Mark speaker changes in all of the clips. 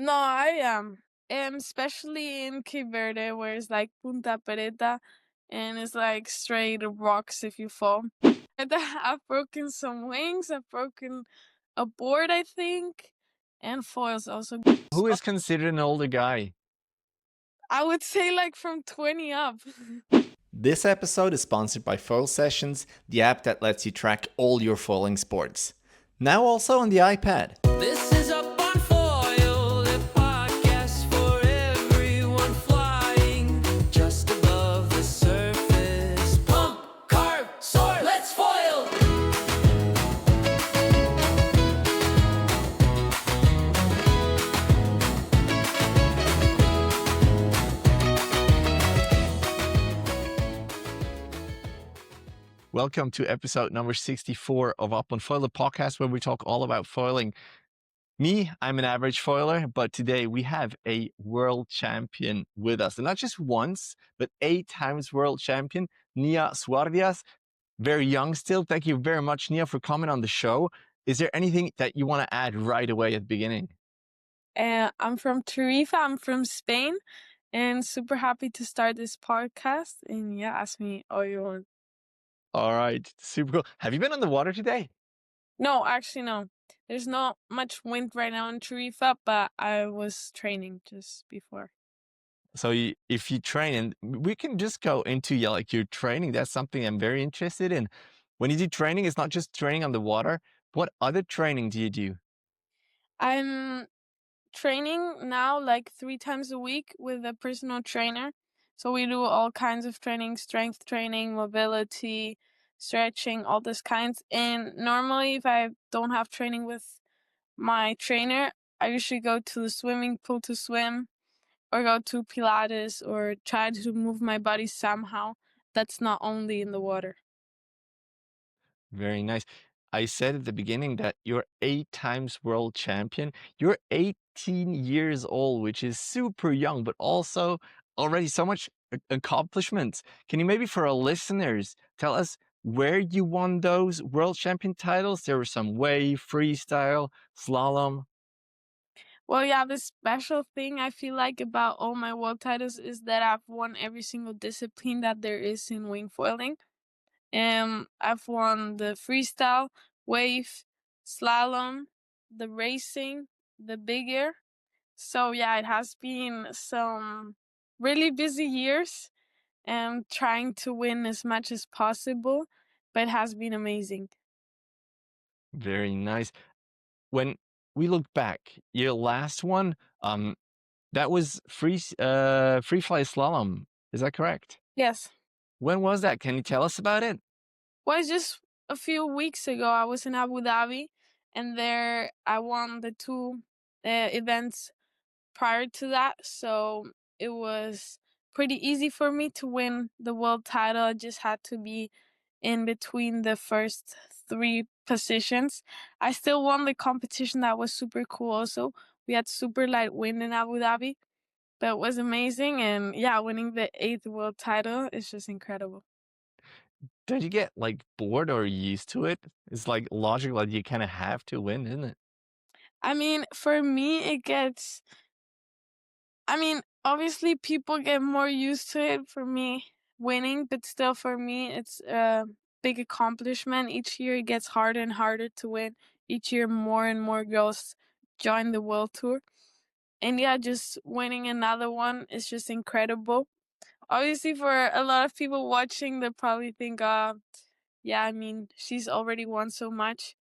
Speaker 1: No, I am. Especially in Cape Verde, where it's like Punta Pereta, and it's like straight rocks if you fall. And I've broken some wings. I've broken a board, I think, and foils also.
Speaker 2: Who is considered an older guy?
Speaker 1: I would say like from 20 up.
Speaker 3: This episode is sponsored by Foilsessions, the app that lets you track all your foiling sports. Now also on the iPad.
Speaker 4: This is Up on Foil, a podcast for everyone flying just above the surface. Pump, carve, soar, let's foil!
Speaker 2: Welcome to episode number 64 of Up on Foil, the podcast where we talk all about foiling. Me, I'm an average foiler, but today we have a world champion with us. And not just once, but 8 times world champion, Nia Suardiaz. Very young still. Thank you very much, Nia, for coming on the show. Is there anything that you want to add right away at the beginning?
Speaker 1: I'm from Tarifa. I'm from Spain, and super happy to start this podcast. And yeah, ask me all you want.
Speaker 2: All right, super cool. Have you been on the water today?
Speaker 1: No, actually, no. There's not much wind right now in Tarifa, but I was training just before.
Speaker 2: So if you train, and we can just go into your training. That's something I'm very interested in. When you do training, it's not just training on the water. What other training do you do?
Speaker 1: I'm training now like 3 times a week with a personal trainer. So we do all kinds of training, strength training, mobility, stretching, all those kinds. And normally if I don't have training with my trainer, I usually go to the swimming pool to swim or go to Pilates or try to move my body somehow that's not only in the water.
Speaker 2: Very nice. I said at the beginning that you're 8 times world champion. You're 18 years old, which is super young, but also already so much accomplishments. Can you maybe for our listeners tell us where you won those world champion titles? There were some wave, freestyle, slalom.
Speaker 1: Well, yeah, the special thing I feel like about all my world titles is that I've won every single discipline that there is in wing foiling. I've won the freestyle, wave, slalom, the racing, the big air. So yeah, it has been some really busy years and trying to win as much as possible, but it has been amazing.
Speaker 2: Very nice. When we look back, your last one, that was free fly slalom. Is that correct?
Speaker 1: Yes.
Speaker 2: When was that? Can you tell us about it?
Speaker 1: Well, it's just a few weeks ago, I was in Abu Dhabi, and there I won the 2 events prior to that. So it was pretty easy for me to win the world title. I just had to be in between the first 3 positions. I still won the competition. That was super cool also. We had super light wind in Abu Dhabi, but it was amazing. And yeah, winning the 8th world title is just incredible.
Speaker 2: Did you get bored or used to it? It's logical that you kind of have to win, isn't it?
Speaker 1: I mean, for me, obviously people get more used to it for me winning, but still for me, it's a big accomplishment. Each year it gets harder and harder to win. Each year more and more girls join the world tour. And yeah, just winning another one is just incredible. Obviously for a lot of people watching, they probably think, she's already won so much.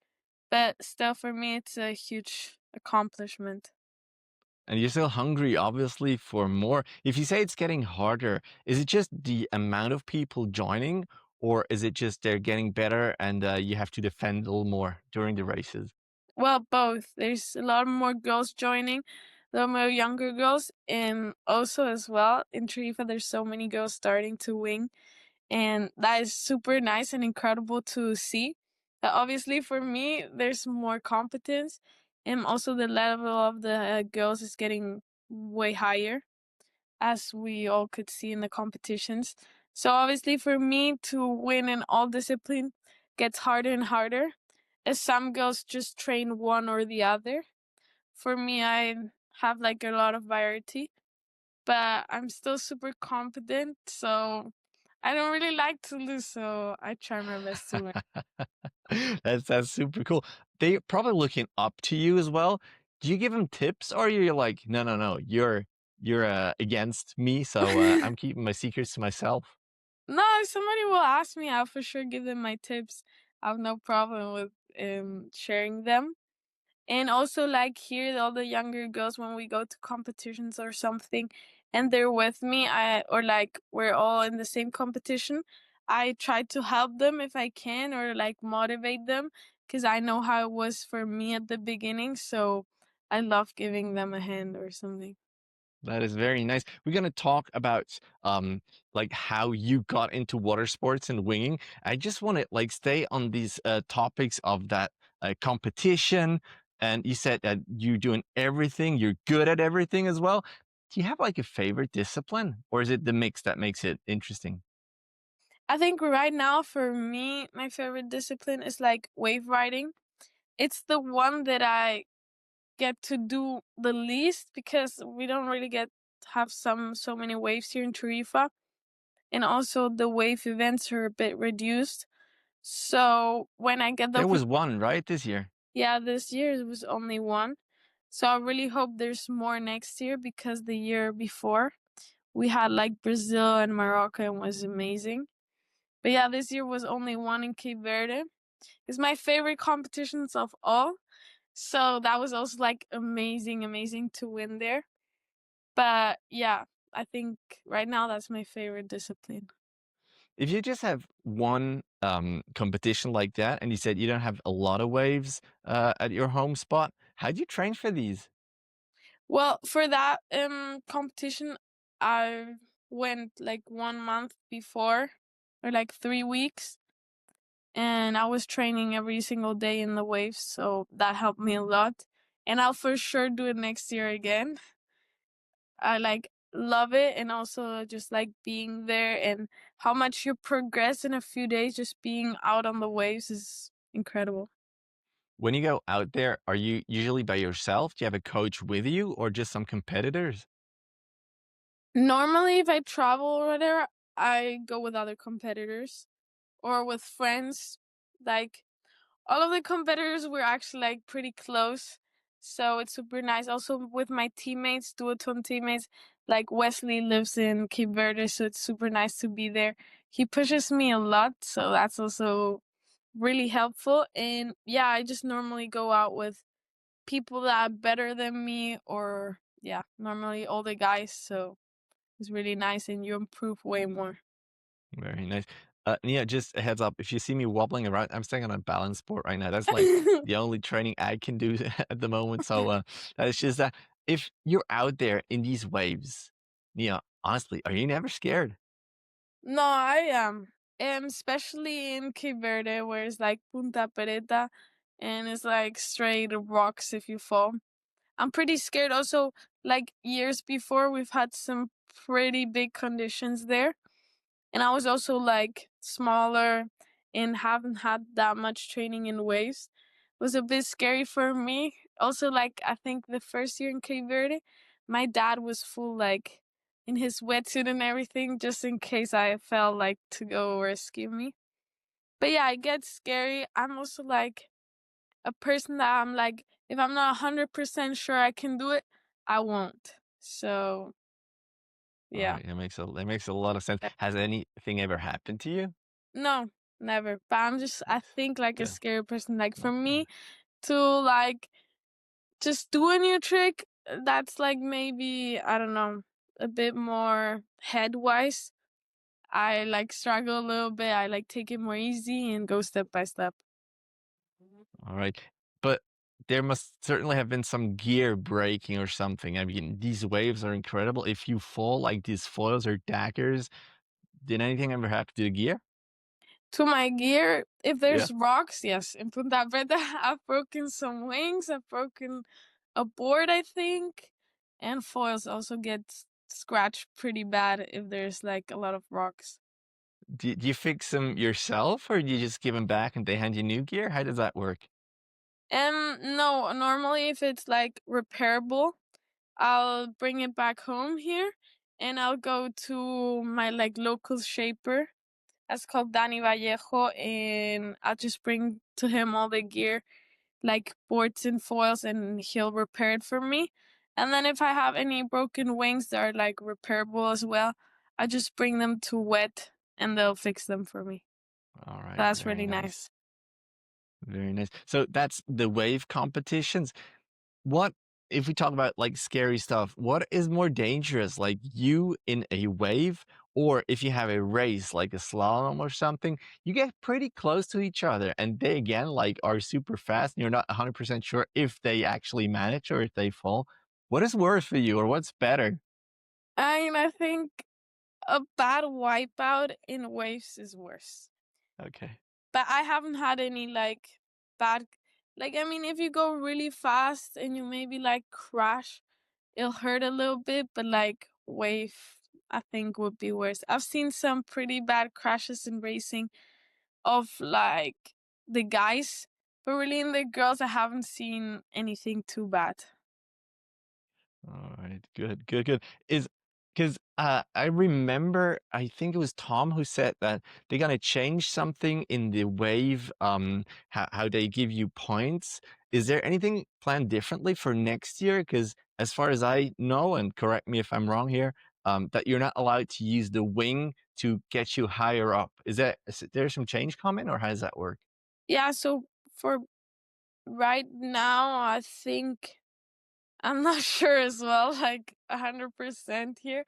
Speaker 1: But still for me, it's a huge accomplishment.
Speaker 2: And you're still hungry, obviously, for more. If you say it's getting harder, is it just the amount of people joining, or is it just they're getting better and you have to defend a little more during the races?
Speaker 1: Well, both. There's a lot more girls joining, a lot more younger girls, and also as well in Tarifa, there's so many girls starting to wing, and that is super nice and incredible to see. Obviously, for me, there's more competence, and also the level of the girls is getting way higher, as we all could see in the competitions. So obviously, for me to win in all discipline gets harder and harder, as some girls just train one or the other. For me, I have like a lot of variety, but I'm still super confident, so I don't really like to lose, so I try my best to win.
Speaker 2: That's super cool. They probably looking up to you as well. Do you give them tips, or you're like, no, no, no, you're against me, so I'm keeping my secrets to myself?
Speaker 1: No, if somebody will ask me, I'll for sure give them my tips. I have no problem with sharing them. And also, like, here, all the younger girls, when we go to competitions or something, and they're with me, or like we're all in the same competition, I try to help them if I can, or like motivate them, because I know how it was for me at the beginning. So I love giving them a hand or something.
Speaker 2: That is very nice. We're gonna talk about like how you got into water sports and winging. I just want to like stay on these topics of that competition. And you said that you're doing everything, you're good at everything as well. Do you have like a favorite discipline, or is it the mix that makes it interesting?
Speaker 1: I think right now, for me, my favorite discipline is like wave riding. It's the one that I get to do the least because we don't really get have so many waves here in Tarifa, and also the wave events are a bit reduced. So when I get the
Speaker 2: There was one, right, this year.
Speaker 1: yeah, this year it was only one. So I really hope there's more next year, because the year before we had like Brazil and Morocco and was amazing. But yeah, this year was only one in Cape Verde. It's my favorite competitions of all. So that was also like amazing to win there. But yeah, I think right now that's my favorite discipline.
Speaker 2: If you just have one competition like that, and you said you don't have a lot of waves at your home spot, how do you train for these?
Speaker 1: Well, for that competition, I went like 1 month before, or like 3 weeks, and I was training every single day in the waves, so that helped me a lot. And I'll for sure do it next year again. I like love it, and also just like being there, and how much you progress in a few days just being out on the waves is incredible.
Speaker 2: When you go out there, are you usually by yourself? Do you have a coach with you, or just some competitors?
Speaker 1: Normally, if I travel or whatever, I go with other competitors or with friends. Like, all of the competitors were actually like pretty close, so it's super nice. Also with my teammates, duathlon teammates, like Wesley lives in Cape Verde, so it's super nice to be there. He pushes me a lot, so that's also really helpful. And yeah, I just normally go out with people that are better than me, or yeah, normally older guys, so it's really nice and you improve way more.
Speaker 2: Very nice. Nia, just a heads up, if you see me wobbling around, I'm staying on a balance board right now. That's like the only training I can do at the moment. So that's just that. If you're out there in these waves, Nia, honestly, are you never scared?
Speaker 1: No, I am. Especially in Cape Verde, where it's like Punta Pereta, and it's like straight rocks if you fall. I'm pretty scared. Also, like years before, we've had some pretty big conditions there. And I was also like smaller and haven't had that much training in waves. It was a bit scary for me. Also, like, I think the first year in Cape Verde, my dad was full like in his wetsuit and everything, just in case I felt like to go rescue me. But yeah, it gets scary. I'm also like a person that I'm like, if I'm not 100% sure I can do it, I won't. So
Speaker 2: All
Speaker 1: yeah.
Speaker 2: right, that makes a lot of sense. Has anything ever happened to you?
Speaker 1: No, never. But I think like a
Speaker 2: Good.
Speaker 1: scary person. Like for
Speaker 2: Well,
Speaker 1: me to like just do a new trick, that's like maybe, I don't know, a bit more head wise. I like struggle a little bit. I like take it more easy and go step by step.
Speaker 2: all right. But there must certainly have been some gear breaking or something. I mean, these waves are incredible. If you fall like these foils or daggers, did anything ever happen to the gear?
Speaker 1: To my gear, if
Speaker 2: Yeah.
Speaker 1: there's rocks, yes. In Punta Preta, I've broken some wings. I've broken a board, I think. And foils also get scratched pretty bad if there's like a lot of rocks.
Speaker 2: Do you fix them yourself, or do you just give them back and they hand you new gear? How does that work?
Speaker 1: No, normally if it's like repairable, I'll bring it back home here, and I'll go to my like local shaper. That's called Danny Vallejo, and I'll just bring to him all the gear, like boards and foils, and he'll repair it for me. And then if I have any broken wings that are like repairable as well, I just bring them to Wet, and they'll fix them for me.
Speaker 2: All right,
Speaker 1: That's
Speaker 2: very
Speaker 1: really
Speaker 2: nice.
Speaker 1: nice.
Speaker 2: Very nice. So that's the wave competitions. What if we talk about like scary stuff? What is more dangerous, like you in a wave, or if you have a race like a slalom or something? You get pretty close to each other, and they again like are super fast, and you're not 100% sure if they actually manage or if they fall. What is worse for you, or what's better?
Speaker 1: I think a bad wipeout in waves is worse.
Speaker 2: Okay.
Speaker 1: But I haven't had any like bad, like, I mean, if you go really fast and you maybe like crash, it'll hurt a little bit, but like wave, I think would be worse. I've seen some pretty bad crashes in racing of like the guys, but really in the girls, I haven't seen anything too bad.
Speaker 2: All right, good, good, good. Is because I remember, I think it was Tom who said that they're gonna change something in the wave, how they give you points. Is there anything planned differently for next year? Because as far as I know, and correct me if I'm wrong here, that you're not allowed to use the wing to get you higher up. Is there some change coming, or how does that work?
Speaker 1: Yeah, so for right now, I think I'm not sure as well, like 100% here,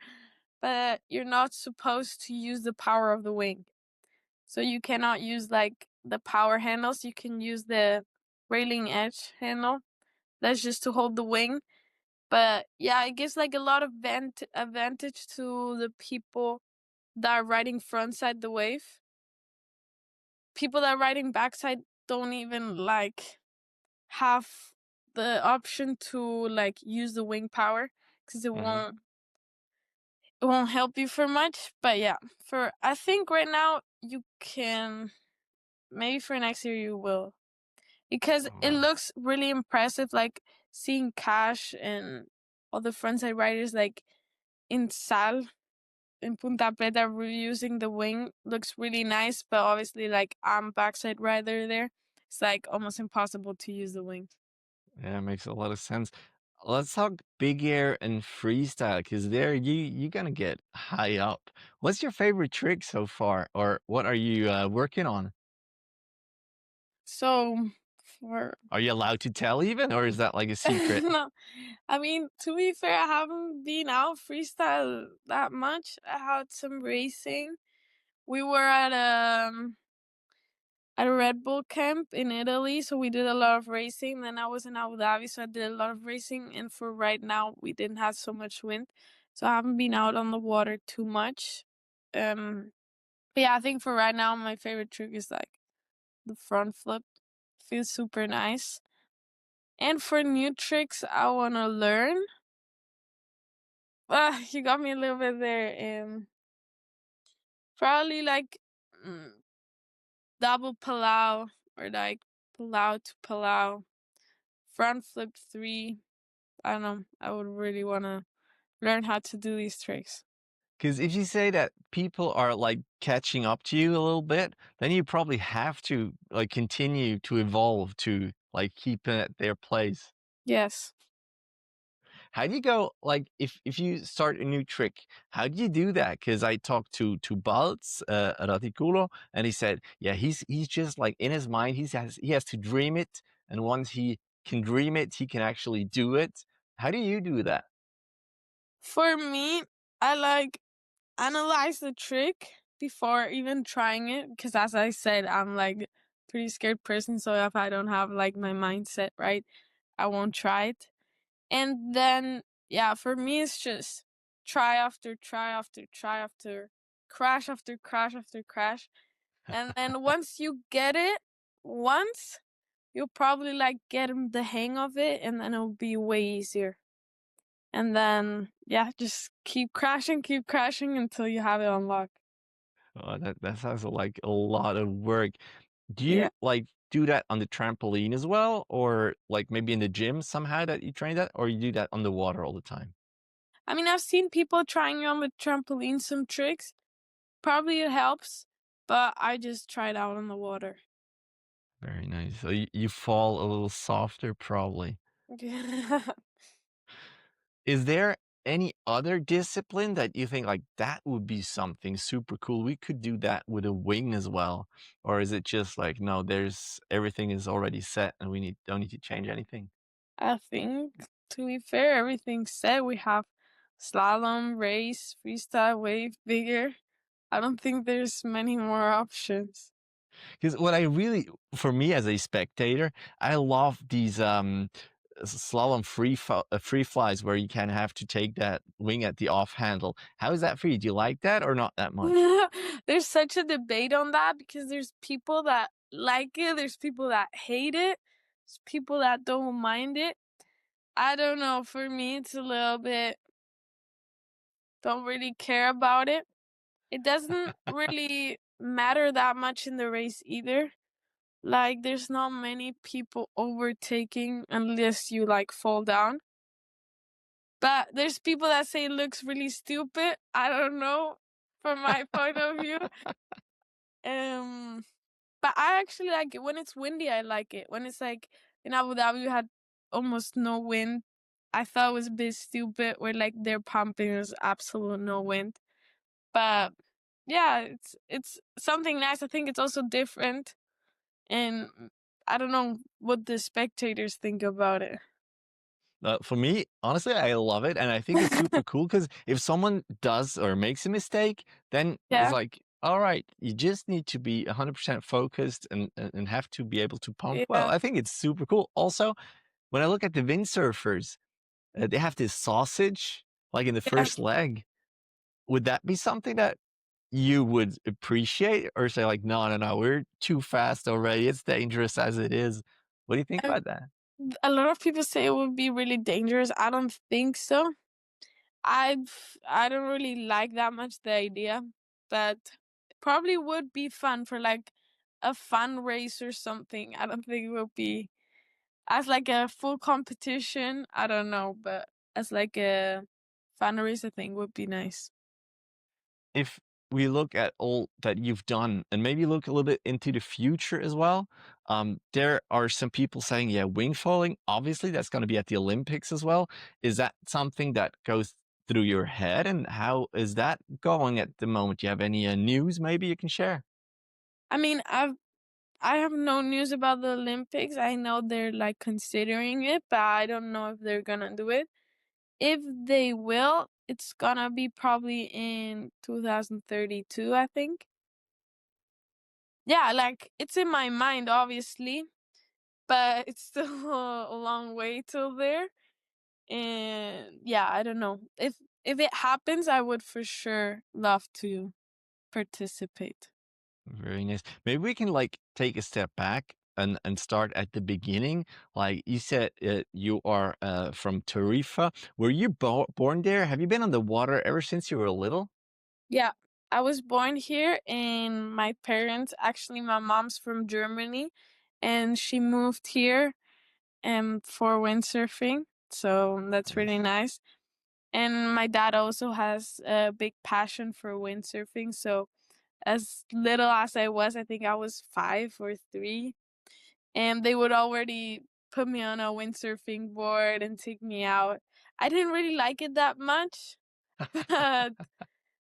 Speaker 1: but you're not supposed to use the power of the wing. So you cannot use like the power handles. You can use the railing edge handle. That's just to hold the wing. But yeah, it gives like a lot of advantage to the people that are riding frontside the wave. People that are riding backside don't even like have the option to like use the wing power because
Speaker 2: Mhm.
Speaker 1: it won't help you for much. But yeah, for I think right now you can, maybe for next year you will, because
Speaker 2: Oh,
Speaker 1: it
Speaker 2: wow.
Speaker 1: looks really impressive, like seeing Cash and all the frontside riders like in Sal in Punta Preta reusing the wing looks really nice, but obviously like I'm backside rider there. It's like almost impossible to use the wing.
Speaker 2: Yeah, it makes a lot of sense. Let's talk big air and freestyle, because there you're gonna get high up. What's your favorite trick so far, or what are you working on?
Speaker 1: So for
Speaker 2: Are you allowed to tell even, or is that like a secret?
Speaker 1: no, I mean, to be fair, I haven't been out freestyle that much. I had some racing. We were at a Red Bull camp in Italy, so we did a lot of racing. Then I was in Abu Dhabi, so I did a lot of racing. And for right now, we didn't have so much wind, so I haven't been out on the water too much. But yeah, I think for right now, my favorite trick is like the front flip. Feels super nice. And for new tricks I want to learn, you got me a little bit there. Probably like mm, double Palau, or like Palau to Palau, front flip 3. I don't know. I would really want to learn how to do these tricks.
Speaker 2: Because if you say that people are like catching up to you a little bit, then you probably have to like continue to evolve to like keep it at their place.
Speaker 1: Yes.
Speaker 2: How do you go, like, if you start a new trick, how do you do that? Because I talked to Baltz Raticulo, and he said, yeah, he's just like in his mind, he has to dream it, and once he can dream it, he can actually do it. How do you do that?
Speaker 1: For me, I like analyze the trick before even trying it, because as I said, I'm like pretty scared person, so if I don't have like my mindset right, I won't try it. And then yeah, for me it's just try after try after try after crash after crash. And then once you get it once, you'll probably like get the hang of it, and then it'll be way easier. And then yeah, just keep crashing until you have it unlocked.
Speaker 2: Oh, that sounds like a lot of work. Do you
Speaker 1: Yeah.
Speaker 2: like do that on the trampoline as well, or like maybe in the gym somehow that you train that, or you do that on the water all the time?
Speaker 1: I mean, I've seen people trying on the trampoline some tricks. Probably it helps, but I just tried out on the water.
Speaker 2: Very nice. So you fall a little softer, probably. Is there any other discipline that you think like that would be something super cool? We could do that with a wing as well. Or is it just like, no, there's everything is already set and we don't need to change anything?
Speaker 1: I think, to be fair, everything's set. We have slalom, race, freestyle, wave, bigger. I don't think there's many more options.
Speaker 2: Because what I really, for me as a spectator, I love these slalom free flies where you kind of have to take that wing at the off handle. How is that for you? Do you like that or not that much?
Speaker 1: There's such a debate on that because there's people that like it, there's people that hate it, there's people that don't mind it. I don't know. For me, it's a little bit, don't really care about it. It doesn't really matter that much in the race either. Like, there's not many people overtaking unless you like fall down. But there's people that say it looks really stupid. I don't know, from my point of view. But I actually like it when it's windy. I like it when it's like in Abu Dhabi. We had almost no wind. I thought it was a bit stupid. Where like they're pumping, there's absolute no wind. But yeah, it's something nice. I think it's also different, and I don't know what the spectators think about it.
Speaker 2: For me, honestly, I love it, and I think it's super cool because if someone does or makes a mistake, then it's
Speaker 1: Yeah,
Speaker 2: like, all right, you just need to be 100% focused and have to be able to pump well.
Speaker 1: yeah,
Speaker 2: I think it's super cool. Also, when I look at the windsurfers, they have this sausage like in the
Speaker 1: yeah.
Speaker 2: first leg. Would that be something that you would appreciate, or say like, no, no, no, we're too fast already. It's dangerous as it is. What do you think
Speaker 1: Um,
Speaker 2: about that?
Speaker 1: a lot of people say it would be really dangerous. I don't think so. I don't really like that much the idea, but it probably would be fun for like a fun race or something. I don't think it would be as like a full competition. I don't know, but as like a fun race, I think would be nice.
Speaker 2: If we look at all that you've done and maybe look a little bit into the future as well, there are some people saying, yeah, wing foiling, obviously that's going to be at the Olympics as well. Is that something that goes through your head? And how is that going at the moment? Do you have any news maybe you can share?
Speaker 1: I mean, I have no news about the Olympics. I know they're like considering it, but I don't know if they're gonna do it. If they will, it's gonna be probably in 2032, I think. Yeah, like it's in my mind, obviously, but it's still a long way till there. And yeah, I don't know. If it happens, I would for sure love to participate.
Speaker 2: Very nice. Maybe we can like take a step back and start at the beginning. Like you said, you are from Tarifa. Were you born there? Have you been on the water ever since you were little?
Speaker 1: Yeah, I was born here, and my parents, actually, my mom's from Germany, and she moved here for windsurfing. So that's really
Speaker 2: Nice.
Speaker 1: nice. And my dad also has a big passion for windsurfing. So as little as I was, I think I was 5 or 3, and they would already put me on a windsurfing board and take me out. I didn't really like it that much, but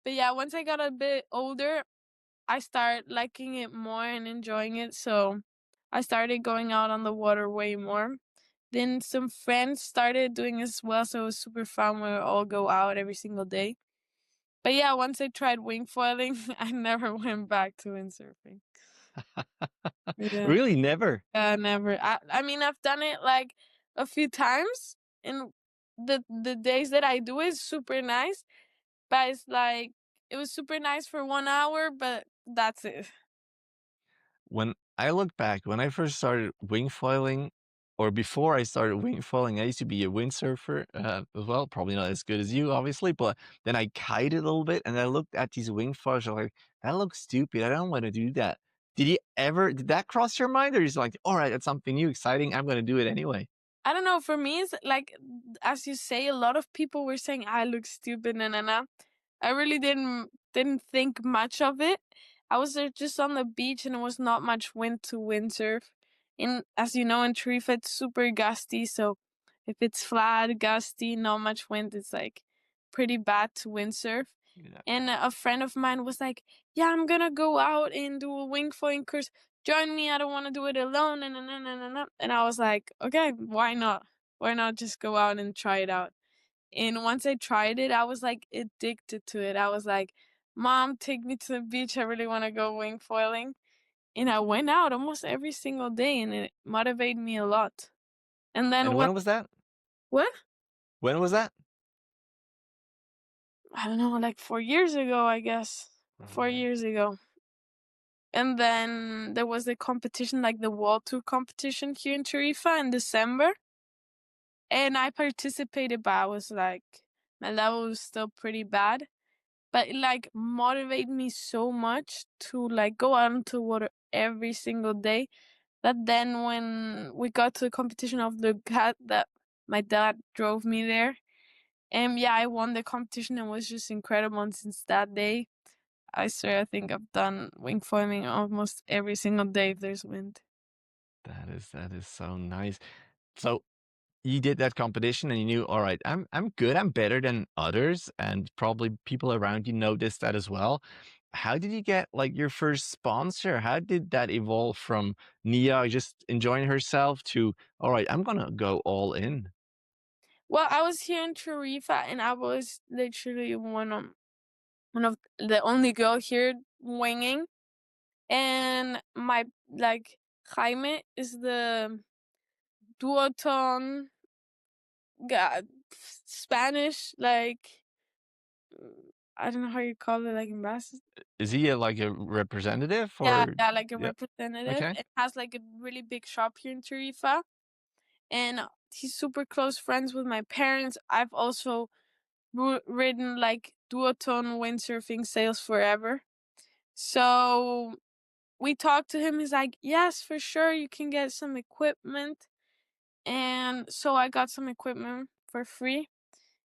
Speaker 1: yeah, once I got a bit older, I started liking it more and enjoying it. So I started going out on the water way more. Then some friends started doing it as well, so it was super fun. We would all go out every single day. But yeah, once I tried wing foiling, I never went back to windsurfing. Yeah.
Speaker 2: Really, never.
Speaker 1: Never. I mean, I've done it like a few times, and the days that I do is super nice. But it's like it was super nice for 1 hour, but that's it.
Speaker 2: When I look back, when I first started wing foiling, or before I started wing foiling, I used to be a windsurfer as well. Probably not as good as you, obviously, but then I kited a little bit and I looked at these wing foils. I'm like, that looks stupid. I don't want to do that. did that cross your mind, or is like, all right, that's something new, exciting, I'm going to do it anyway?
Speaker 1: I don't know. For me, it's like, as you say, a lot of people were saying I look stupid, and I really didn't think much of it. I was there just on the beach, and it was not much wind to windsurf. And as you know, in Tarifa, it's super gusty. So if it's flat, gusty, not much wind, it's like pretty bad to windsurf.
Speaker 2: Yeah.
Speaker 1: And a friend of mine was like, "Yeah, I'm gonna go out and do a wing foiling course. Join me. I don't want to do it alone." And I was like, "Okay, why not? Why not just go out and try it out?" And once I tried it, I was like addicted to it. I was like, "Mom, take me to the beach. I really want to go wing foiling." And I went out almost every single day, and it motivated me a lot. And then
Speaker 2: And when was that?
Speaker 1: what?
Speaker 2: When was that?
Speaker 1: I don't know, like 4 years ago, I guess.
Speaker 2: All
Speaker 1: 4 years ago. And then there was the competition, like the Wall Tour competition here in Tarifa in December. And I participated, but I was like, my level was still pretty bad. But it like motivated me so much to like go out into water every single day that then when we got to the competition of the cat that my dad drove me there. And yeah, I won the competition and was just incredible. And since that day, I swear I think I've done wing foiling almost every single day if there's wind.
Speaker 2: That is so nice. So you did that competition and you knew, all right, I'm good, I'm better than others, and probably people around you noticed that as well. How did you get like your first sponsor? How did that evolve from Nia just enjoying herself to, all right, I'm gonna go all in?
Speaker 1: Well, I was here in Tarifa and I was literally one of the only girl here winging. And my like Jaime is the duoton God, Spanish, like I don't know how you call it, like ambassador.
Speaker 2: Is he like a representative
Speaker 1: Yeah,
Speaker 2: or?
Speaker 1: yeah, like a
Speaker 2: Yeah.
Speaker 1: representative.
Speaker 2: Okay.
Speaker 1: It has like a really big shop here in Tarifa. And he's super close friends with my parents. I've also ridden like duotone windsurfing sails forever. So we talked to him. He's like, yes, for sure, you can get some equipment. And so I got some equipment for free.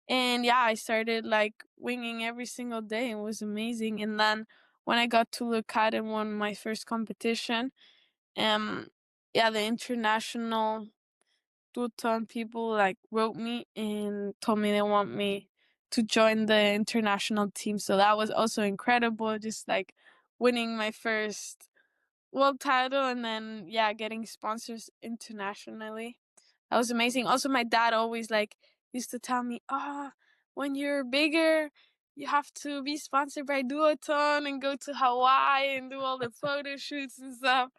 Speaker 1: And yeah, I started like winging every single day. It was amazing. And then when I got to Lucat and won my first competition, um, yeah, the international two-ton people like wrote me and told me they want me to join the international team. So that was also incredible. Just like winning my first world title and then yeah, getting sponsors internationally. That was amazing. Also, my dad always like used to tell me, "Ah, when you're bigger, you have to be sponsored by Duoton and go to Hawaii and do all the photo shoots and stuff."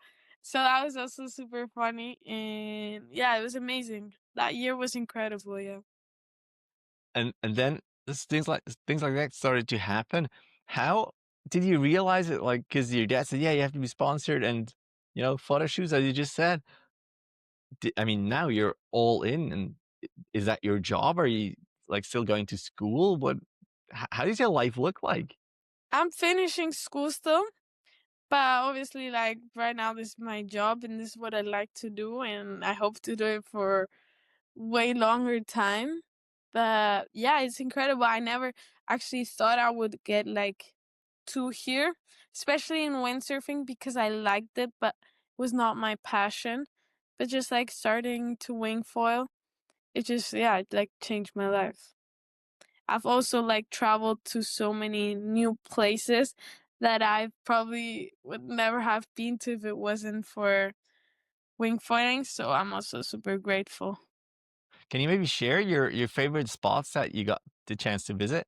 Speaker 1: So that was also super funny, and yeah, it was amazing. That year was incredible. Yeah.
Speaker 2: And then things like that started to happen. How did you realize it? Like, because your dad said, yeah, you have to be sponsored, and photo shoots, as you just said. I mean, now you're all in, and is that your job? Are you like still going to school? How does your life look like?
Speaker 1: I'm finishing school still, but obviously, like right now, this is my job and this is what I like to do, and I hope to do it for way longer time. But yeah, it's incredible. I never actually thought I would get like to here, especially in windsurfing because I liked it, but it was not my passion. But just like starting to wing foil, it just yeah, it like changed my life. I've also like traveled to so many new places that I probably would never have been to if it wasn't for wing foiling. So I'm also super grateful.
Speaker 2: Can you maybe share your favorite spots that you got the chance to visit?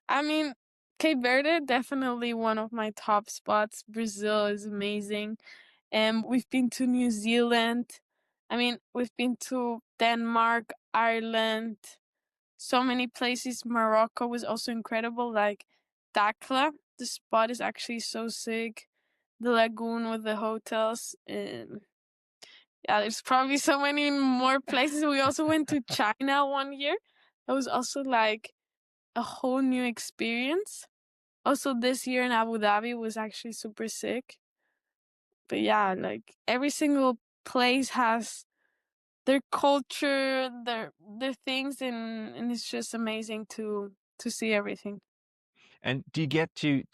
Speaker 1: I mean, Cape Verde, definitely one of my top spots. Brazil is amazing. And we've been to New Zealand. I mean, we've been to Denmark, Ireland, so many places. Morocco was also incredible, like Dakla. The spot is actually so sick. The lagoon with the hotels. And yeah, there's probably so many more places. We also went to China one year. That was also like a whole new experience. Also, this year in Abu Dhabi was actually super sick. But yeah, like every single place has their culture, their things, and it's just amazing to see everything.
Speaker 2: And do you get to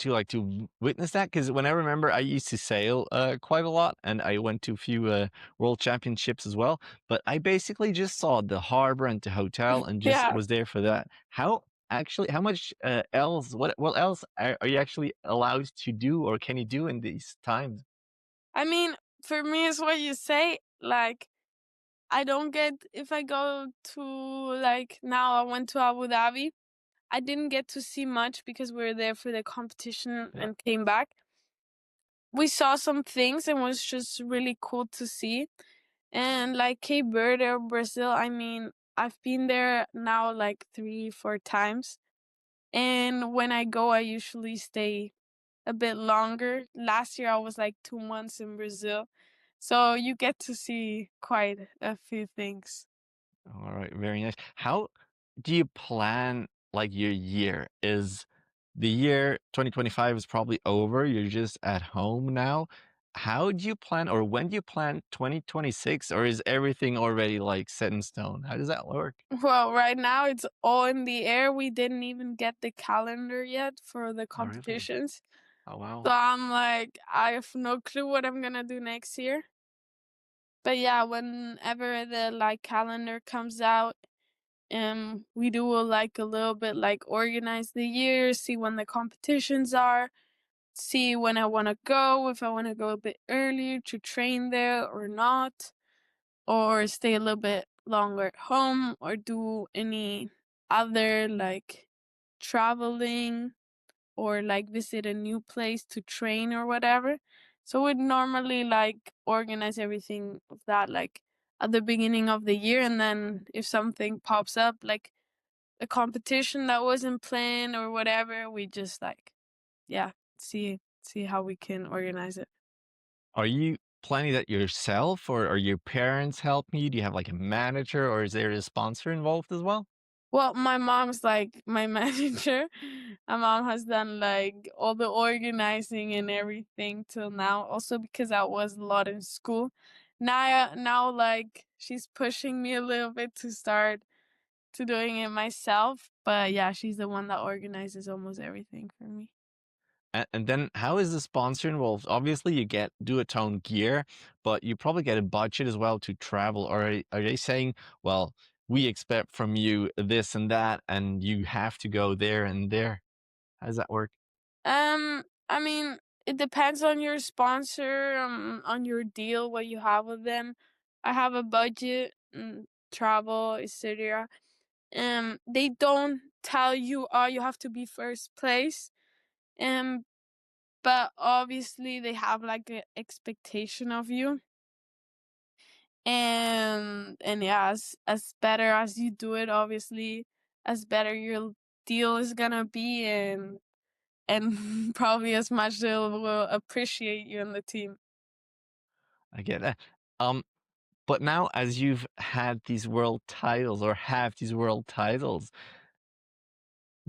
Speaker 2: witness that? Because when I remember, I used to sail quite a lot, and I went to a few world championships as well. But I basically just saw the harbor and the hotel, and just
Speaker 1: Yeah.
Speaker 2: was there for that. How much else? What else are you actually allowed to do, or can you do in these times?
Speaker 1: I mean, for me, it's what you say. Like, I don't get, if I go to, like, now I went to Abu Dhabi, I didn't get to see much because we were there for the competition
Speaker 2: Yeah.
Speaker 1: and came back. We saw some things and it was just really cool to see. And like Cape Verde or Brazil, I mean, I've been there now like 3, 4 times. And when I go, I usually stay a bit longer. Last year, I was like 2 months in Brazil. So you get to see quite a few things.
Speaker 2: All right, very nice. How do you plan like your year? Is the year 2025 is probably over? You're just at home now. How do you plan, or when do you plan 2026, or is everything already like set in stone? How does that work?
Speaker 1: Well, right now it's all in the air. We didn't even get the calendar yet for the
Speaker 2: Oh, really?
Speaker 1: competitions.
Speaker 2: Oh,
Speaker 1: So
Speaker 2: wow.
Speaker 1: I'm like, I have no clue what I'm gonna do next year. But yeah, whenever the like calendar comes out, we do like a little bit like organize the year, see when the competitions are, see when I want to go, if I want to go a bit earlier to train there or not, or stay a little bit longer at home, or do any other like traveling or like visit a new place to train or whatever. So we'd normally like organize everything of that like at the beginning of the year, and then if something pops up like a competition that wasn't planned or whatever, we just like yeah, see how we can organize it.
Speaker 2: Are you planning that yourself, or are your parents helping you? Do you have like a manager, or is there a sponsor involved as well?
Speaker 1: Well, my mom's like my manager. My mom has done like all the organizing and everything till now. Also because I was a lot in school. Now like she's pushing me a little bit to start to doing it myself. But yeah, she's the one that organizes almost everything for me.
Speaker 2: And then how is the sponsor involved? Obviously, you get duotone gear, but you probably get a budget as well to travel. Or are they saying, well, we expect from you this and that, and you have to go there and there? How does that work?
Speaker 1: I mean, it depends on your sponsor, on your deal, what you have with them. I have a budget, travel, etc. They don't tell you, oh, you have to be first place. Um, but obviously they have like an expectation of you. And yeah, as better as you do it, obviously, as better your deal is gonna be, and probably as much they will appreciate you and the team.
Speaker 2: I get that. Um, but now as you've had these world titles, or have these world titles,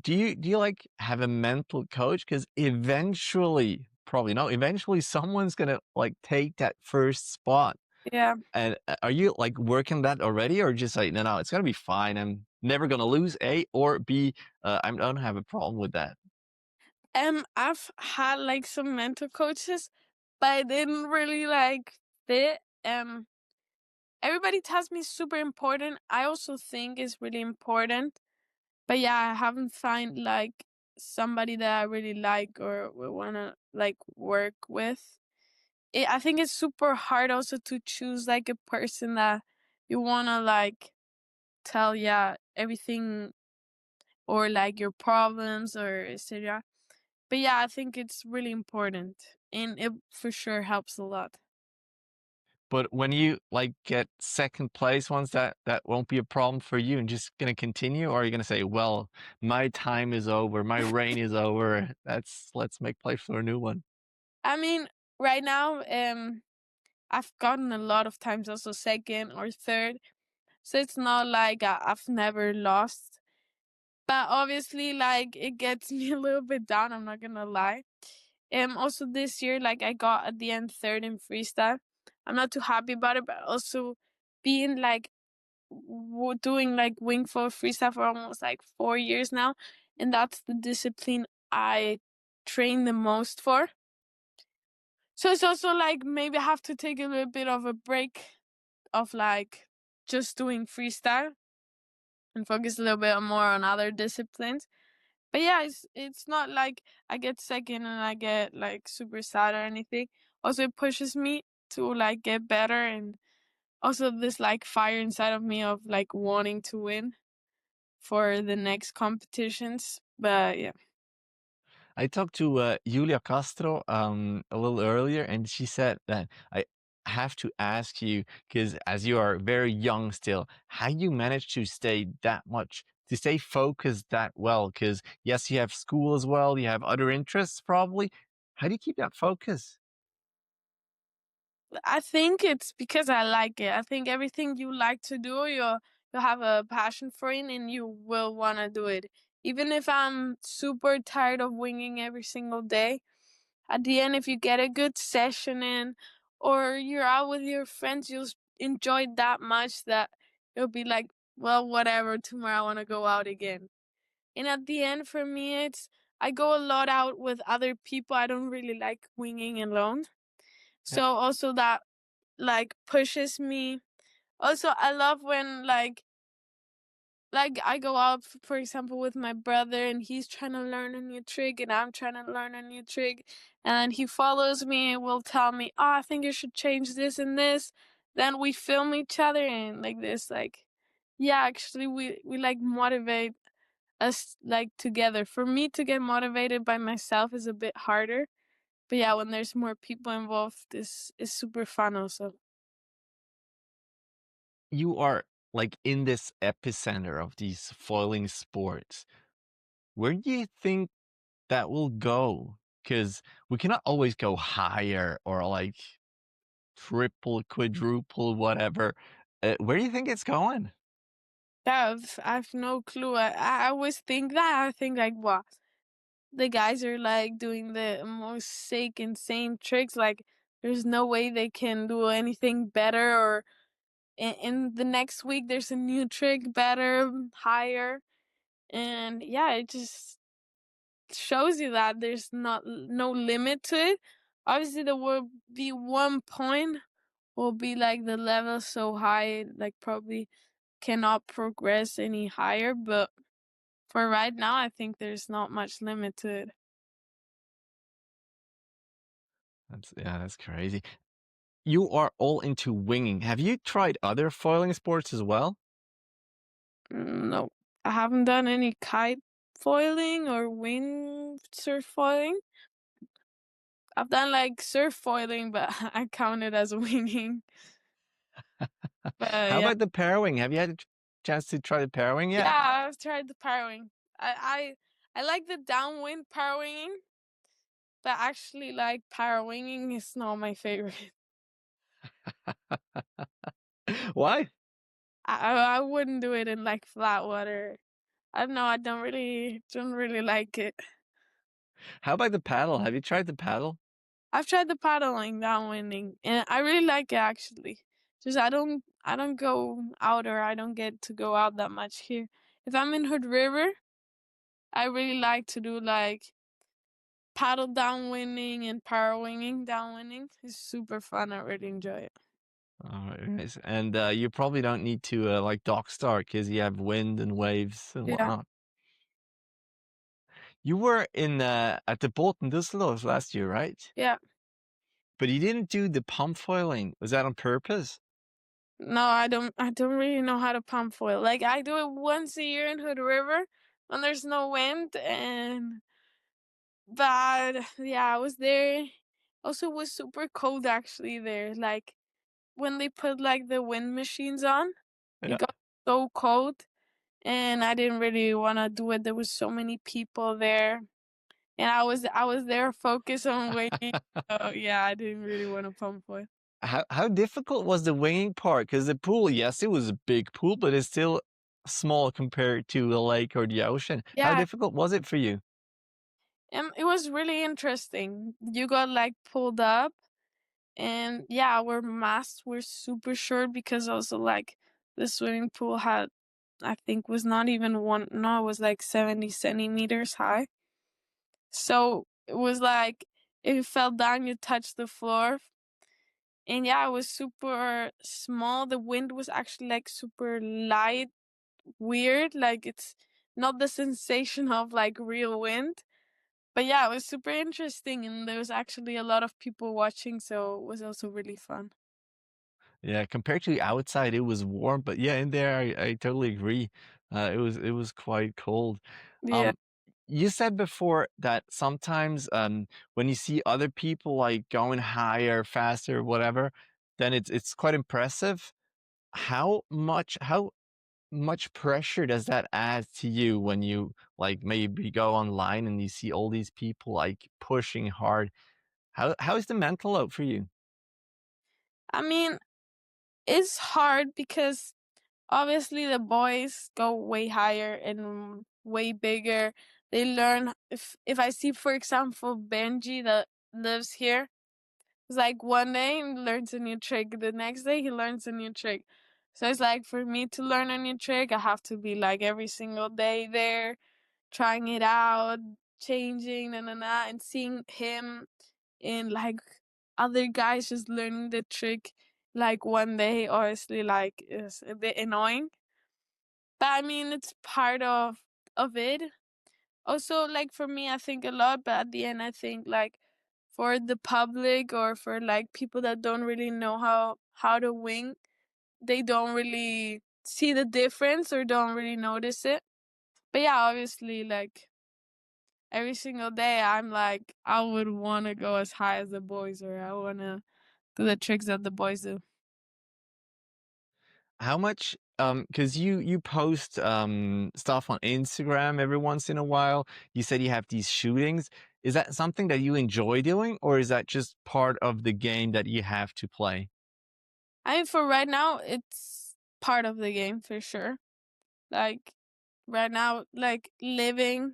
Speaker 2: do you like have a mental coach? Because eventually, probably not, eventually someone's gonna like take that first spot.
Speaker 1: Yeah.
Speaker 2: And are you like working that already, or just like, no, no, it's gonna be fine. I'm never gonna lose, A, or B, I don't have a problem with that.
Speaker 1: I've had like some mental coaches, but I didn't really like fit. Everybody tells me it's super important. I also think it's really important. But yeah, I haven't found like somebody that I really like or would wanna like work with. I think it's super hard also to choose like a person that you wanna like tell, yeah, everything, or like your problems or etc. But yeah, I think it's really important and it for sure helps a lot.
Speaker 2: But when you like get second place once, that won't be a problem for you, and just gonna continue, or are you gonna say, well, my time is over, my reign is over. Let's make place for a new one.
Speaker 1: I mean, right now, I've gotten a lot of times also second or third. So it's not like I've never lost. But obviously, like, it gets me a little bit down, I'm not gonna lie. Also this year, like I got at the end third in freestyle. I'm not too happy about it, but also being like doing like wing foil freestyle for almost like 4 years now, and that's the discipline I train the most for. So it's also like maybe I have to take a little bit of a break of like just doing freestyle and focus a little bit more on other disciplines. But yeah, it's not like I get second and I get like super sad or anything. Also, it pushes me to like get better, and also this like fire inside of me of like wanting to win for the next competitions. But yeah.
Speaker 2: I talked to Julia Castro a little earlier, and she said that I have to ask you, because as you are very young still, how you manage to stay that much, to stay focused that well? Because yes, you have school as well, you have other interests probably. How do you keep that focus?
Speaker 1: I think it's because I like it. I think everything you like to do, you'll have a passion for it and you will want to do it. Even if I'm super tired of winging every single day, at the end, if you get a good session in or you're out with your friends, you'll enjoy it that much that you'll be like, well, whatever, tomorrow I want to go out again. And at the end, for me, I go a lot out with other people. I don't really like winging alone.
Speaker 2: Yeah.
Speaker 1: So also that like pushes me. Also, I love when like I go out, for example, with my brother and he's trying to learn a new trick and I'm trying to learn a new trick, and he follows me and will tell me, oh, I think you should change this and this. Then we film each other and like this, like, yeah, actually we like motivate us like together. For me to get motivated by myself is a bit harder. But yeah, when there's more people involved, this is super fun also.
Speaker 2: You are like in this epicenter of these foiling sports. Where do you think that will go? Because we cannot always go higher or like triple, quadruple, whatever. Where do you think it's going?
Speaker 1: I've no clue. I always think that. I think like, wow, the guys are like doing the most sick, insane tricks. Like, there's no way they can do anything better. Or in the next week, there's a new trick, better, higher, and yeah, it just shows you that there's no limit to it. Obviously, there will be one point will be like the level so high, like probably cannot progress any higher. But for right now, I think there's not much limit to it.
Speaker 2: That's crazy. You are all into winging. Have you tried other foiling sports as well?
Speaker 1: No, I haven't done any kite foiling or windsurf foiling. I've done like surf foiling, but I count it as winging. But
Speaker 2: How
Speaker 1: yeah,
Speaker 2: about the parowing? Have you had a chance to try the parowing yet?
Speaker 1: yeah, I've tried the parowing. I like the downwind parowing, but actually, like parowinging is not my favorite.
Speaker 2: Why?
Speaker 1: I wouldn't do it in like flat water. I don't know. I don't really like it.
Speaker 2: How about the paddle? Have you tried the paddle?
Speaker 1: I've tried the paddling downwinding, and I really like it actually. Just I don't go out, or I don't get to go out that much here. If I'm in Hood River, I really like to do like paddle downwinding and power winging downwinding. It's super fun. I really enjoy it.
Speaker 2: All right, nice. And you probably don't need to like dock start because you have wind and waves and
Speaker 1: Yeah,
Speaker 2: whatnot. You were in at the boat in Düsseldorf last year, right?
Speaker 1: yeah.
Speaker 2: But you didn't do the pump foiling. Was that on purpose?
Speaker 1: No, I don't. I don't really know how to pump foil. Like I do it once a year in Hood River when there's no wind, and but yeah, I was there. Also, it was super cold actually there. Like when they put like the wind machines on,
Speaker 2: Yeah.
Speaker 1: it got so cold, and I didn't really want to do it. There was so many people there, and I was there focused on waiting. So yeah, I didn't really want to pump foil.
Speaker 2: How difficult was the winging part? Because the pool, yes, it was a big pool, but it's still small compared to the lake or the ocean. How
Speaker 1: Yeah,
Speaker 2: difficult was it for you?
Speaker 1: It was really interesting. You got like pulled up, and yeah, our masks were super short because also like the swimming pool had, I think, was not even one. No, it was like 70 centimeters high. So it was like if you fell down, you touched the floor. And yeah, it was super small. The wind was actually like super light, weird. Like it's not the sensation of like real wind. But yeah, it was super interesting, and there was actually a lot of people watching, so it was also really fun.
Speaker 2: Yeah, compared to the outside, it was warm, but yeah, in there, I totally agree. It was quite cold.
Speaker 1: Yeah.
Speaker 2: Um, you said before that sometimes when you see other people like going higher, faster, whatever, then it's quite impressive. How much pressure does that add to you when you like maybe go online and you see all these people like pushing hard? How is the mental load for you?
Speaker 1: I mean, it's hard because obviously the boys go way higher and way bigger. They learn if I see, for example, Benji that lives here, it's like one day he learns a new trick, the next day he learns a new trick. So it's like for me to learn a new trick, I have to be like every single day there, trying it out, changing, and seeing him and like other guys just learning the trick like one day, honestly, like is a bit annoying. But I mean, it's part of it. Also, like for me, I think a lot, but at the end, I think like for the public or for like people that don't really know how to wing, they don't really see the difference or don't really notice it. But yeah, obviously, like every single day, I'm like, I would want to go as high as the boys, or I want to do the tricks that the boys do.
Speaker 2: How much because you post stuff on Instagram every once in a while. You said you have these shootings. Is that something that you enjoy doing, or is that just part of the game that you have to play?
Speaker 1: I mean, for right now, it's part of the game for sure. Like right now, like living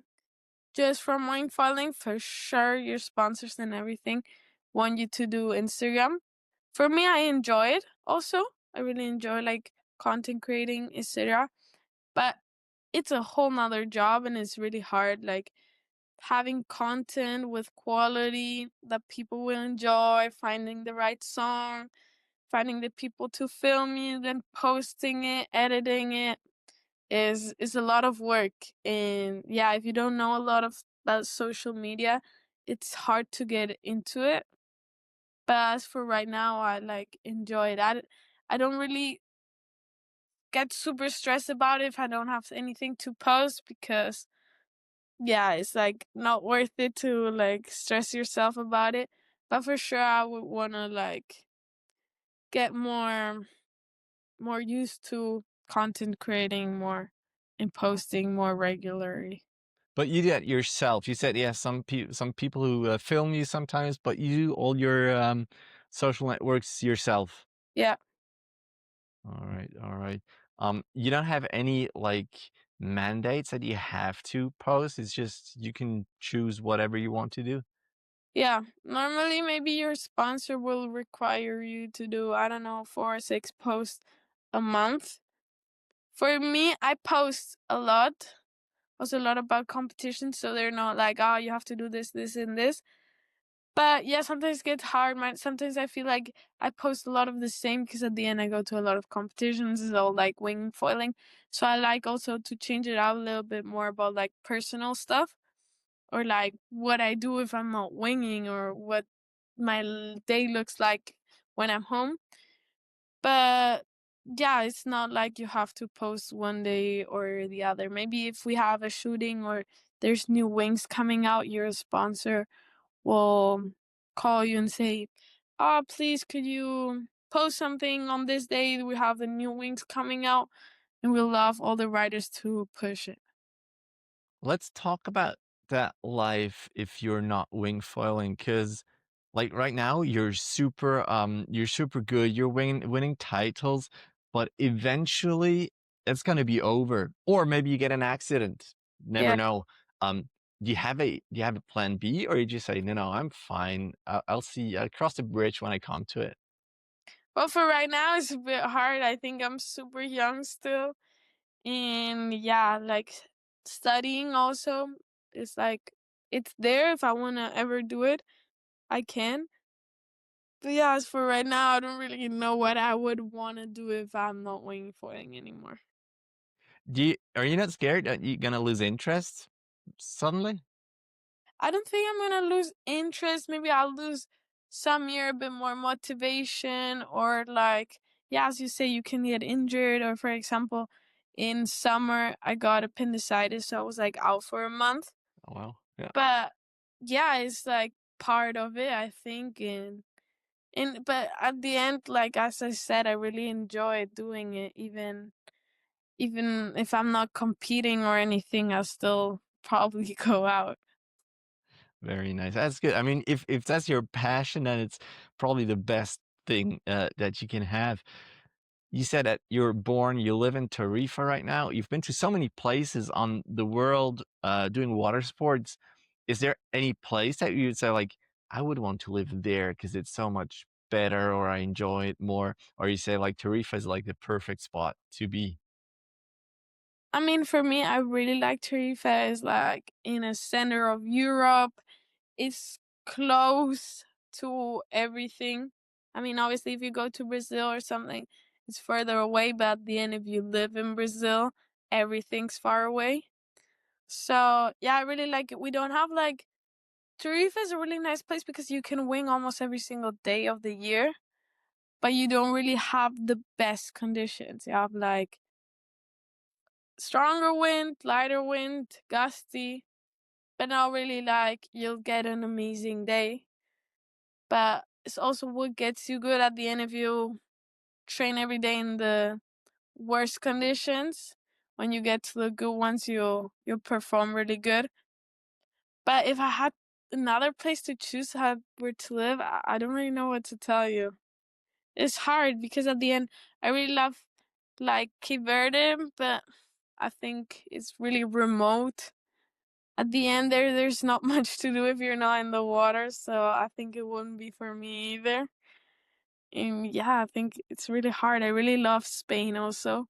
Speaker 1: just from wing filing, for sure, your sponsors and everything want you to do Instagram. For me, I enjoy it also. I really enjoy like content creating, etc. But it's a whole nother job and it's really hard. Like having content with quality that people will enjoy, finding the right song, finding the people to film you, then posting it, editing it is a lot of work. And yeah, if you don't know a lot of about social media, it's hard to get into it. But as for right now, I like enjoy it. I don't really get super stressed about it if I don't have anything to post because yeah, it's like not worth it to like stress yourself about it. But for sure I would wanna like get more used to content creating more and posting more regularly.
Speaker 2: But you do that yourself. You said, yeah, some people who film you sometimes, but you do all your social networks yourself.
Speaker 1: Yeah.
Speaker 2: All right, all right. You don't have any like mandates that you have to post. It's just you can choose whatever you want to do.
Speaker 1: Yeah. Normally maybe your sponsor will require you to do, I don't know, 4 or 6 posts a month. For me, I post a lot. Also a lot about competition, so they're not like, oh, you have to do this, this, and this. But yeah, sometimes it gets hard. Sometimes I feel like I post a lot of the same because at the end I go to a lot of competitions, it's all like wing foiling. So I like also to change it out a little bit more about like personal stuff or like what I do if I'm not winging or what my day looks like when I'm home. But yeah, it's not like you have to post one day or the other. Maybe if we have a shooting or there's new wings coming out, your sponsor will call you and say, "Oh, please, could you post something on this day? We have the new wings coming out, and we love all the writers to push it."
Speaker 2: Let's talk about that life if you're not wing foiling, because like right now you're super good, you're winning titles, but eventually it's gonna be over. Or maybe you get an accident. Never
Speaker 1: Yeah.
Speaker 2: know. do you have a plan B, or you just say, no, I'm fine. I'll see. I'll cross the bridge when I come to it.
Speaker 1: Well, for right now, it's a bit hard. I think I'm super young still. And yeah, like studying also is like, it's there. If I want to ever do it, I can. But yeah, as for right now, I don't really know what I would want to do if I'm not wing foiling anymore.
Speaker 2: Are you not scared that you're gonna lose interest suddenly?
Speaker 1: I don't think I'm gonna lose interest. Maybe I'll lose some year a bit more motivation, or like, yeah, as you say, you can get injured. Or for example, in summer I got appendicitis, so I was like out for a month.
Speaker 2: Oh well, yeah.
Speaker 1: But yeah, it's like part of it, I think. And but at the end, like as I said, I really enjoy doing it. Even if I'm not competing or anything, I'll still probably go out.
Speaker 2: Very nice. That's good. I mean, if that's your passion, then it's probably the best thing that you can have. You said that you live in Tarifa right now. You've been to so many places on the world doing water sports. Is there any place that you would say, like, I would want to live there because it's so much better, or I enjoy it more? Or you say, like, Tarifa is like the perfect spot to be?
Speaker 1: I mean, for me, I really like Tarifa. It's like in the center of Europe. It's close to everything. I mean, obviously, if you go to Brazil or something, it's further away. But at the end, if you live in Brazil, everything's far away. So yeah, I really like it. We don't have like, Tarifa is a really nice place because you can wing almost every single day of the year, but you don't really have the best conditions. You have like stronger wind, lighter wind, gusty, but not really like you'll get an amazing day. But it's also what gets you good at the end if you train every day in the worst conditions. When you get to the good ones, you'll perform really good. But if I had another place to choose where to live, I don't really know what to tell you. It's hard because at the end, I really love like Cape Verde, but I think it's really remote. At the end, there's not much to do if you're not in the water, so I think it wouldn't be for me either. And yeah, I think it's really hard. I really love Spain also.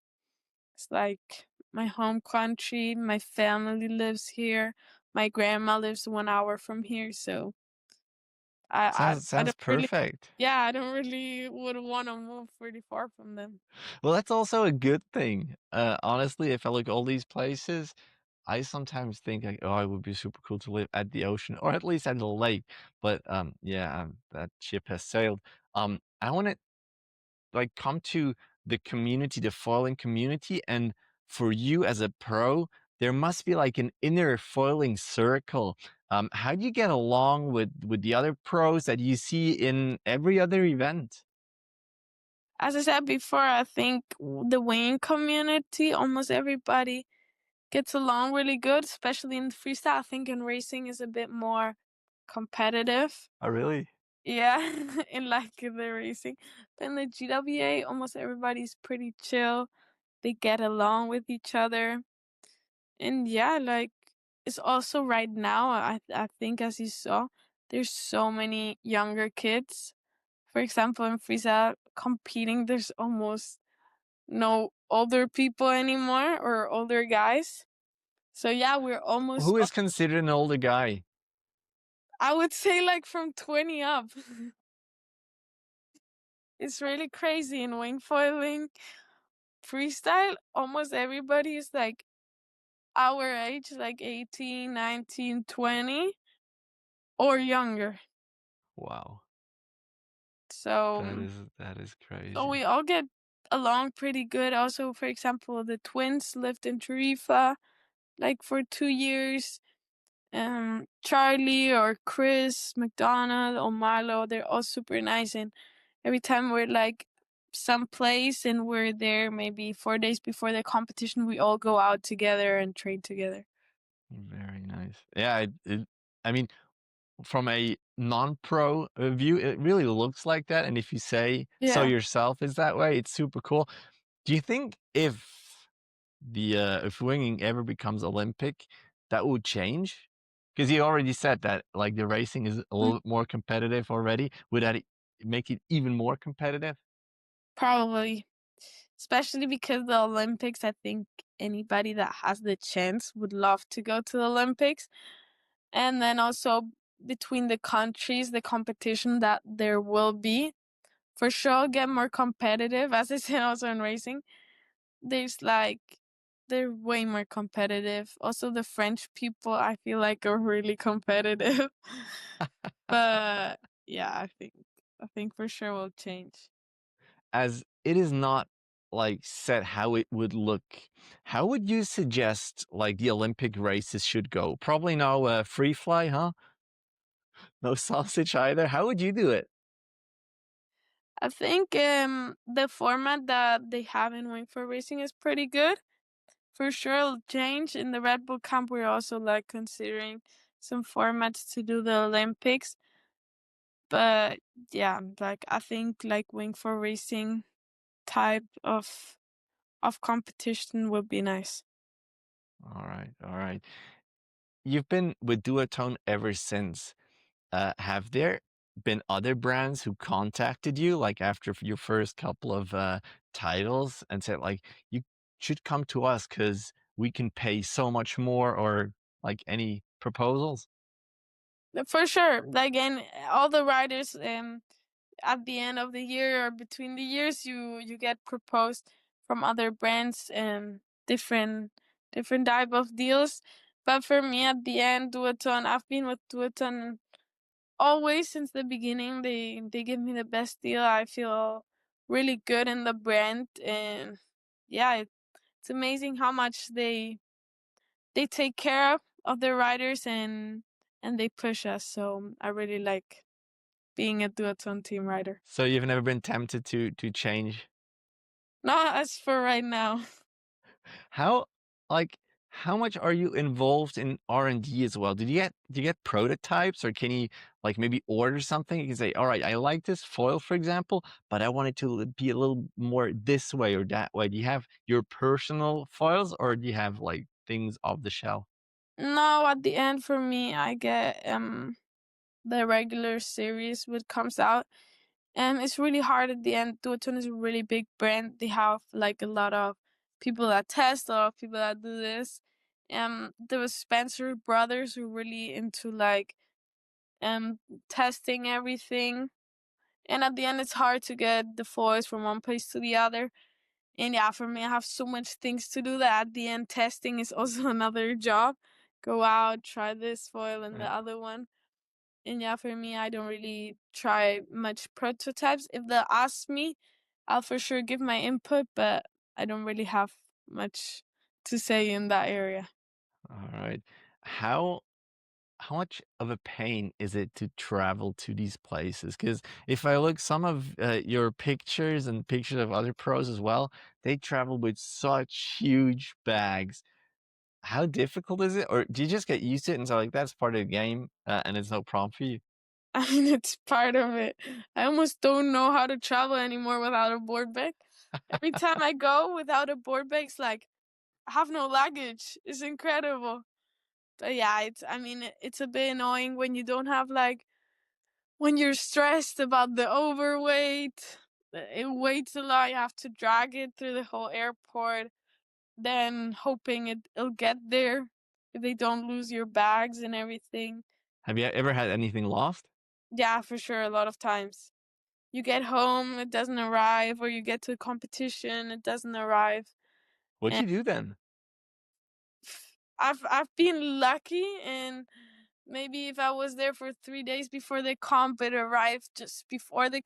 Speaker 1: It's like my home country. My family lives here. My grandma lives 1 hour from here, so I
Speaker 2: Sounds
Speaker 1: don't really,
Speaker 2: perfect.
Speaker 1: yeah, I don't really would want to move really far from them.
Speaker 2: Well, that's also a good thing. Honestly, if I look all these places, I sometimes think like, oh, it would be super cool to live at the ocean or at least at the lake. But yeah, that ship has sailed. I want to like come to the community, the foiling community, and for you as a pro, there must be like an inner foiling circle. How do you get along with the other pros that you see in every other event?
Speaker 1: As I said before, I think the winging community, almost everybody gets along really good, especially in freestyle. I think in racing is a bit more competitive.
Speaker 2: Oh, really?
Speaker 1: Yeah, in like the racing. But in the GWA, almost everybody's pretty chill. They get along with each other. And yeah, like it's also right now, I think as you saw, there's so many younger kids. For example, in freestyle competing, there's almost no older people anymore or older guys. So yeah, we're almost,
Speaker 2: Who is considered an older guy?
Speaker 1: I would say like from 20 up. It's really crazy in wing foiling. Freestyle, almost everybody is like our age, like 18, 19, 20 or younger.
Speaker 2: Wow,
Speaker 1: So
Speaker 2: that is
Speaker 1: so we
Speaker 2: crazy.
Speaker 1: all get along pretty good. Also, for example, the twins lived in Tarifa like for 2 years. Charlie or Chris, McDonald or Milo, they're all super nice. And every time we're like someplace and we're there maybe 4 days before the competition, we all go out together and train together.
Speaker 2: Very nice. Yeah, I mean, from a non-pro view, it really looks like that. And if you say so
Speaker 1: Yeah.
Speaker 2: yourself is that way, it's super cool. Do you think if winging ever becomes Olympic, that would change? Because you already said that like the racing is a
Speaker 1: Mm,
Speaker 2: little more competitive already. Would that make it even more competitive?
Speaker 1: Probably, especially because the Olympics, I think anybody that has the chance would love to go to the Olympics. And then also between the countries, the competition that there will be for sure get more competitive. As I said, also in racing, there's like they're way more competitive. Also, the French people I feel like are really competitive. But yeah, I think for sure will change.
Speaker 2: As it is not like set how it would look, how would you suggest like the Olympic races should go? Probably no free fly, huh? No sausage either. How would you do it?
Speaker 1: I think the format that they have in Wing for Racing is pretty good. For sure, it'll change. In the Red Bull camp, we're also like considering some formats to do the Olympics. But yeah, like I think like Wing for Racing type of competition would be nice.
Speaker 2: All right, all right. You've been with Duotone ever since. Have there been other brands who contacted you like after your first couple of titles and said like you should come to us because we can pay so much more, or like any proposals?
Speaker 1: For sure, like and all the riders at the end of the year or between the years, you get proposed from other brands and different type of deals. But for me, at the end, Duotone, I've been with Duotone always since the beginning. They give me the best deal. I feel really good in the brand, and yeah, it's amazing how much they take care of their riders and they push us. So I really like being a Duotone team rider.
Speaker 2: So you've never been tempted to change?
Speaker 1: Not as for right now.
Speaker 2: How like how much are you involved in R&D as well? Do you get prototypes, or can you like maybe order something? You can say, all right, I like this foil, for example, but I want it to be a little more this way or that way. Do you have your personal foils, or do you have like things off the shelf?
Speaker 1: No, at the end for me, I get the regular series which comes out. And it's really hard at the end. Duotone is a really big brand. They have like a lot of people that test, a lot of people that do this. There was Spencer Brothers who really into like testing everything. And at the end it's hard to get the foils from one place to the other. And yeah, for me I have so much things to do that at the end testing is also another job. Go out, try this foil and the
Speaker 2: Right.
Speaker 1: other one. And yeah, for me, I don't really try much prototypes. If they ask me, I'll for sure give my input, but I don't really have much to say in that area.
Speaker 2: All right. How how much of a pain is it to travel to these places? Because if I look some of your pictures and pictures of other pros as well, they travel with such huge bags. How difficult is it? Or do you just get used to it and so like that's part of the game and it's no problem for you?
Speaker 1: I mean, it's part of it. I almost don't know how to travel anymore without a board bag. Every time I go without a board bag, it's like I have no luggage. It's incredible. But yeah, it's a bit annoying when you don't have like when you're stressed about the overweight. It weighs a lot. You have to drag it through the whole airport, then hoping it'll get there if they don't lose your bags and everything.
Speaker 2: Have you ever had anything lost?
Speaker 1: Yeah, for sure, a lot of times. You get home, it doesn't arrive, or you get to a competition, it doesn't arrive.
Speaker 2: What'd
Speaker 1: And
Speaker 2: you do then?
Speaker 1: I've been lucky, and maybe if I was there for 3 days before the comp, it arrived just before the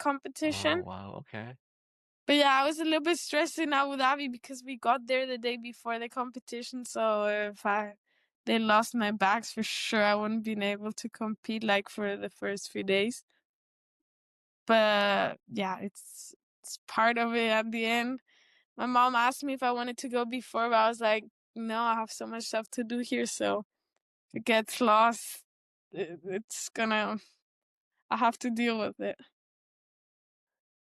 Speaker 2: Oh,
Speaker 1: competition.
Speaker 2: wow. Okay.
Speaker 1: But yeah, I was a little bit stressed in Abu Dhabi because we got there the day before the competition. So if they lost my bags, for sure I wouldn't been able to compete like for the first few days. But yeah, it's part of it at the end. My mom asked me if I wanted to go before, but I was like, no, I have so much stuff to do here. So if it gets lost, it's gonna, I have to deal with it.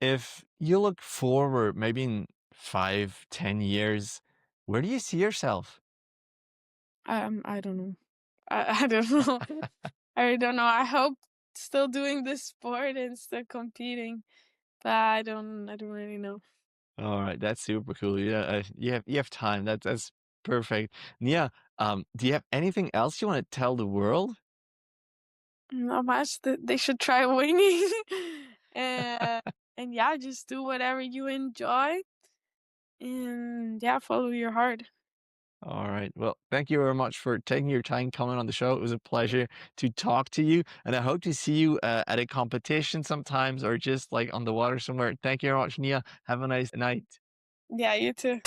Speaker 2: If you look forward, maybe in 5, 10 years, where do you see yourself?
Speaker 1: I don't know. I don't know. I don't know. I hope still doing this sport and still competing, but I don't really know.
Speaker 2: All right, that's super cool. Yeah, you have time. That's perfect. Nia, do you have anything else you want to tell the world?
Speaker 1: Not much. They should try winning, and yeah, just do whatever you enjoy, and yeah, follow your heart.
Speaker 2: All right. Well, thank you very much for taking your time coming on the show. It was a pleasure to talk to you, and I hope to see you at a competition sometimes or just like on the water somewhere. Thank you very much, Nia. Have a nice night.
Speaker 1: Yeah, you too.